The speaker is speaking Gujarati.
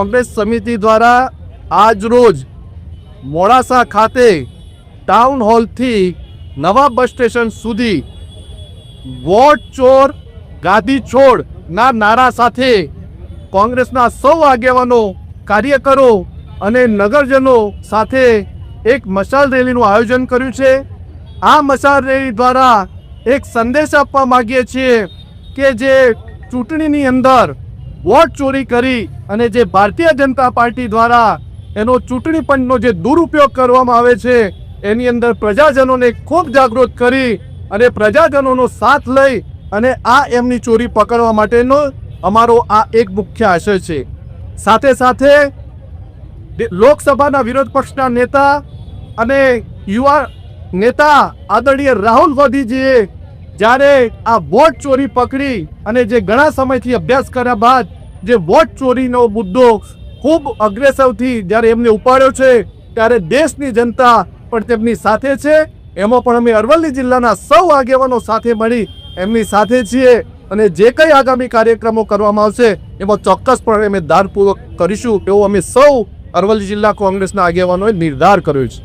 કોંગ્રેસ સમિતિ દ્વારા આજ રોજ મોડાસા ખાતે ટાઉન હોલથી નવા બસ સ્ટેશન સુધી વોટ ચોર ગાદી છોડ ના નારા સાથે કોંગ્રેસના સૌ આગેવાનો, કાર્યકરો અને નગરજનો સાથે એક મશાલ રેલીનું આયોજન કર્યું છે। આ મશાલ રેલી દ્વારા એક સંદેશ આપવા માંગીએ છીએ કે જે ચૂંટણીની અંદર વોટ ચોરી કરી અને જે ભારતીય જનતા પાર્ટી દ્વારા એનો ચૂંટણી પંચનો જે દુરુપયોગ કરવામાં આવે છે એની અંદર પ્રજાજનોને ખૂબ જાગૃત કરી અને પ્રજાજનોનો સાથ લઈ અને આ એમની ચોરી પકડવા માટેનો અમારો આ એક મુખ્ય આશય છે। સાથે સાથે લોકસભાના વિરોધ પક્ષના નેતા અને યુવા નેતા આદરણીય રાહુલ ગાંધીજીએ જ્યારે આ વોટ ચોરી પકડી અને જે ઘણા સમયથી અભ્યાસ કર્યા બાદ જે વોટ ચોરીનો મુદ્દો ખૂબ અગ્રેસરથી જ્યારે એમને ઉપાડ્યો છે ત્યારે દેશની જનતા પણ તેમની સાથે છે। એમાં પણ અમે અરવલ્લી જિલ્લાના સૌ આગેવાનો સાથે મળી એમની સાથે છીએ અને જે કંઈ આગામી કાર્યક્રમો કરવામાં આવશે એમાં ચોક્કસપણે અમે ધારપૂર્વક કરીશું એવો અમે સૌ અરવલ્લી જિલ્લા કોંગ્રેસના આગેવાનોએ નિર્ધાર કર્યો છે।